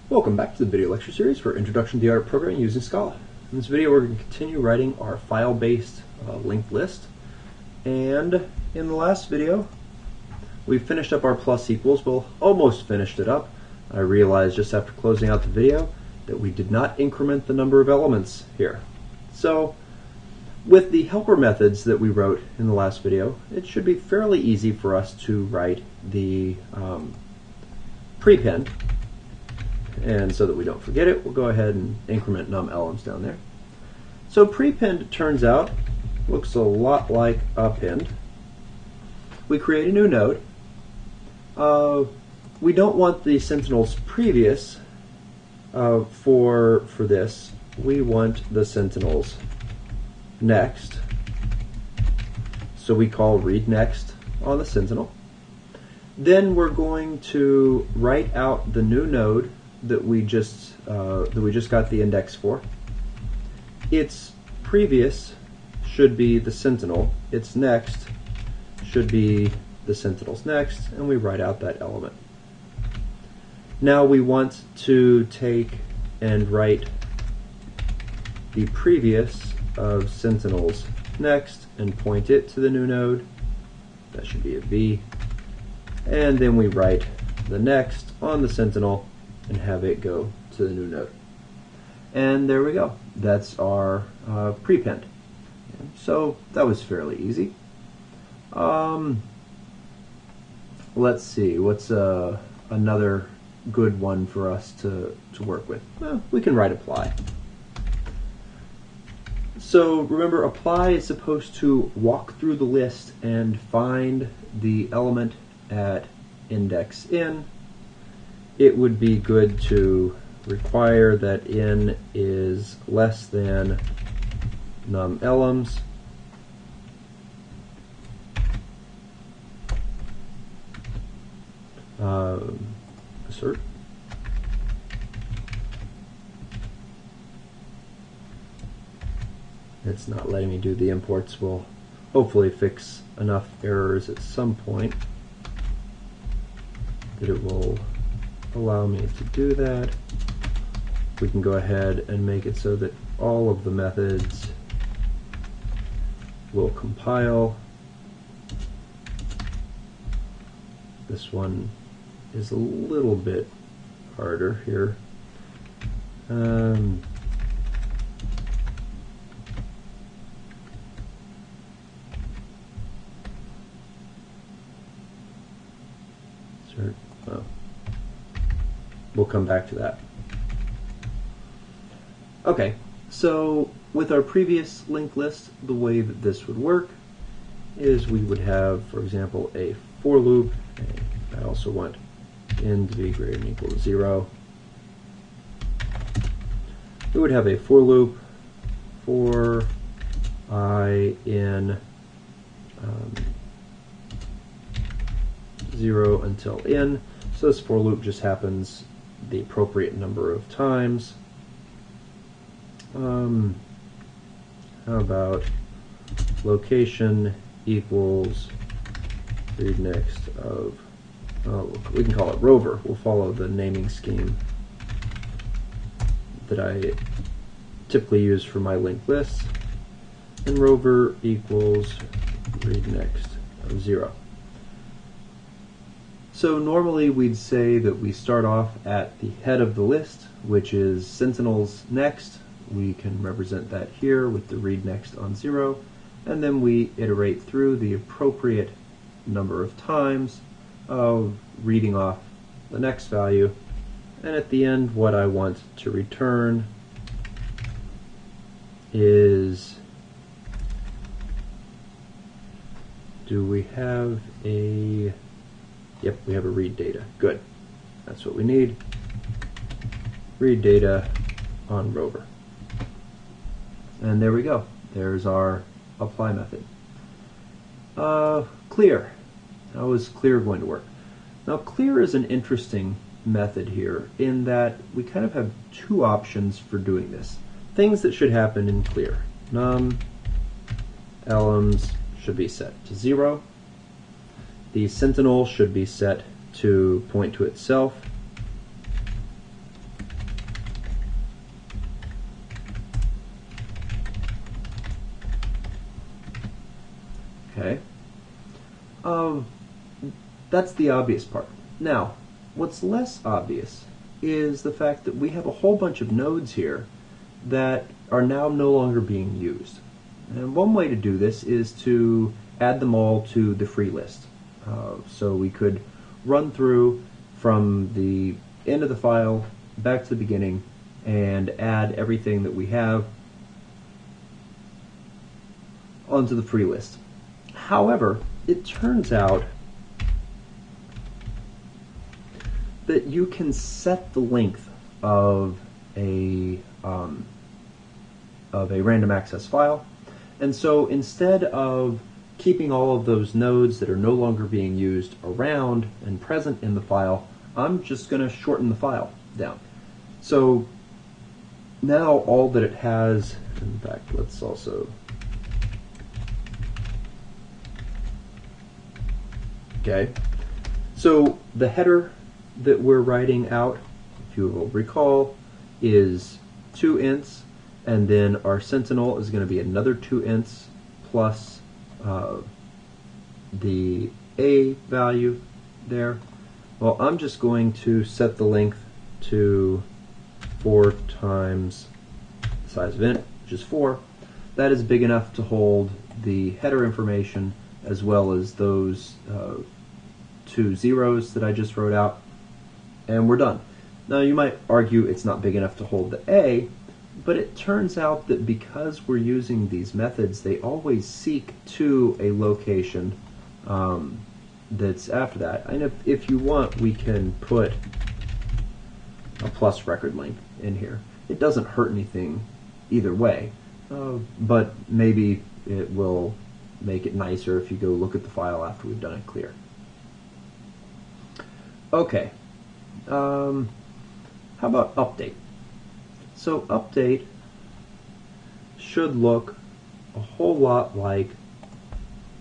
Welcome back to the video lecture series for Introduction to the Art of Programming using Scala. In this video we're going to continue writing our file-based linked list, and in the last video we finished up our plus equals. Well, almost finished it up. I realized just after closing out the video that we did not increment the number of elements here. So with the helper methods that we wrote in the last video, it should be fairly easy for us to write the prepend. And so that we don't forget it, we'll go ahead and increment num elements down there. So prepend, it turns out, looks a lot like append. We create a new node. We don't want the sentinels previous for this. We want the sentinels next. So we call read next on the sentinel. Then we're going to write out the new node that we just got the index for. Its previous should be the sentinel. Its next should be the sentinel's next, and we write out that element. Now we want to take and write the previous of sentinel's next and point it to the new node. That should be a v. And then we write the next on the sentinel and have it go to the new node. And there we go. That's our prepend. So that was fairly easy. Let's see, what's another good one for us to work with? Well, we can write apply. So remember, apply is supposed to walk through the list and find the element at index in. It would be good to require that in is less than num elements. Assert. It's not letting me do the imports. We'll hopefully fix enough errors at some point that it will allow me to do that. We can go ahead and make it so that all of the methods will compile. This one is a little bit harder here. We'll come back to that. Okay, so with our previous linked list, the way that this would work is we would have, for example, a for loop. I also want n to be greater than or equal to 0. We would have a for loop for I in 0 until n. So this for loop just happens the appropriate number of times. How about location equals read next of, we can call it Rover. We'll follow the naming scheme that I typically use for my linked lists. And Rover equals read next of 0. So normally we'd say that we start off at the head of the list, which is sentinels next. We can represent that here with the read next on 0, and then we iterate through the appropriate number of times of reading off the next value, and at the end what I want to return is, do we have a, yep, we have a read data. Good. That's what we need. Read data on Rover. And there we go. There's our apply method. Clear. How is clear going to work? Now clear is an interesting method here in that we kind of have two options for doing this. Things that should happen in clear. Num elements should be set to 0. The sentinel should be set to point to itself. Okay. That's the obvious part. Now, what's less obvious is the fact that we have a whole bunch of nodes here that are now no longer being used. And one way to do this is to add them all to the free list. So we could run through from the end of the file back to the beginning and add everything that we have onto the free list. However, it turns out that you can set the length of a random access file, and so instead of keeping all of those nodes that are no longer being used around and present in the file, I'm just going to shorten the file down. So now all that it has, in fact, let's also, okay, so the header that we're writing out, if you will recall, is 2 ints, and then our sentinel is going to be another 2 ints plus the A value there. Well, I'm just going to set the length to 4 times the size of int, which is 4. That is big enough to hold the header information as well as those 2 zeros that I just wrote out, and we're done. Now you might argue it's not big enough to hold the A, but it turns out that because we're using these methods, they always seek to a location that's after that. And if you want, we can put a plus record length in here. It doesn't hurt anything either way, but maybe it will make it nicer if you go look at the file after we've done it clear. Okay, how about update? So update should look a whole lot like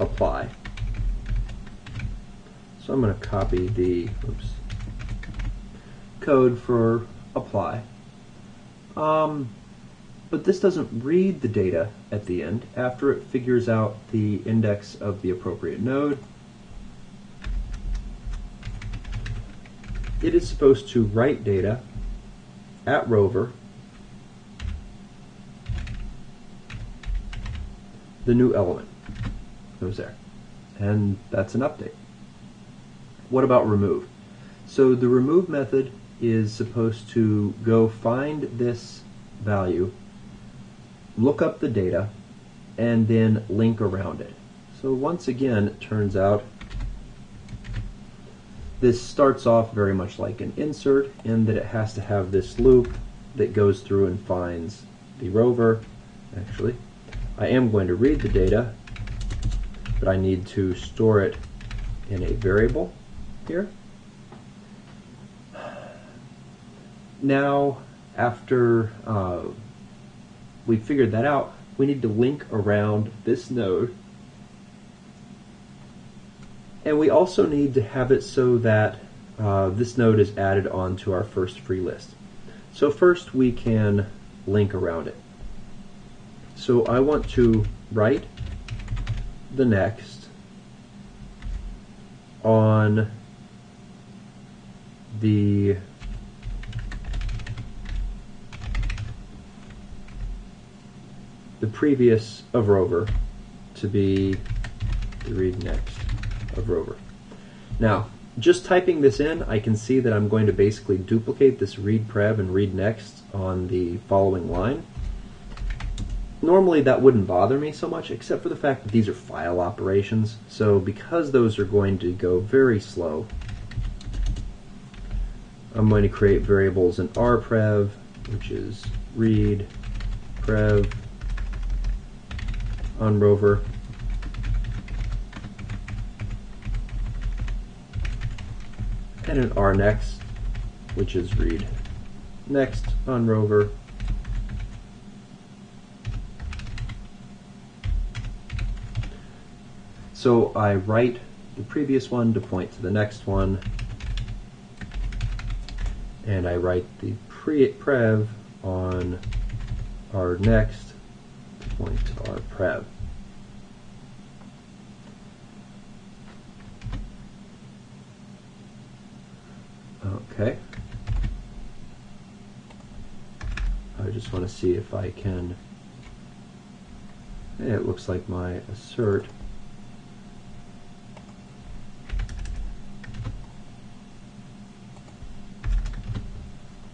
apply. So I'm going to copy the code for apply. But this doesn't read the data at the end after it figures out the index of the appropriate node. It is supposed to write data at Rover. The new element goes there, and that's an update. What about remove? So the remove method is supposed to go find this value, look up the data, and then link around it. So once again, it turns out this starts off very much like an insert in that it has to have this loop that goes through and finds the rover. Actually, I am going to read the data, but I need to store it in a variable here. Now, after we figured that out, we need to link around this node, and we also need to have it so that this node is added onto our first free list. So first we can link around it. So I want to write the next on the previous of Rover to be the read next of Rover. Now, just typing this in, I can see that I'm going to basically duplicate this read prev and read next on the following line. Normally that wouldn't bother me so much, except for the fact that these are file operations. So because those are going to go very slow, I'm going to create variables in rprev, which is read prev on Rover, and an rnext, which is read next on Rover, so I write the previous one to point to the next one, and I write the prev on our next to point to our prev. Okay. I just want to see if I can. It looks like my assert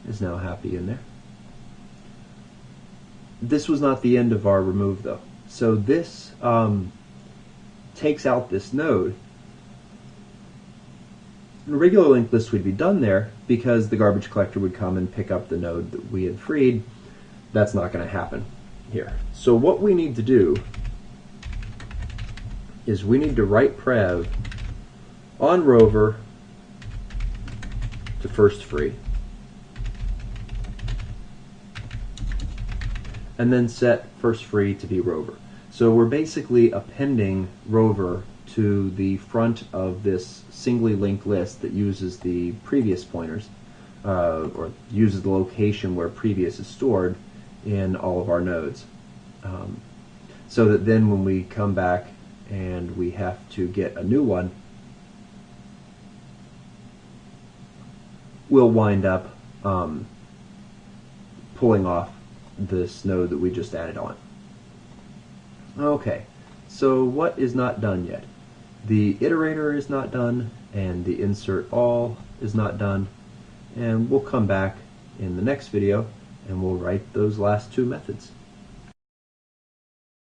is now happy in there. This was not the end of our remove though. So this takes out this node. In a regular linked list would be done there because the garbage collector would come and pick up the node that we had freed. That's not going to happen here. So what we need to do is we need to write prev on Rover to first free, and then set first free to be Rover. So we're basically appending Rover to the front of this singly linked list that uses the previous pointers, or uses the location where previous is stored in all of our nodes. So that then when we come back and we have to get a new one, we'll wind up pulling off this node that we just added on. Okay, so what is not done yet? The iterator is not done, and the insert all is not done, and we'll come back in the next video and we'll write those last two methods.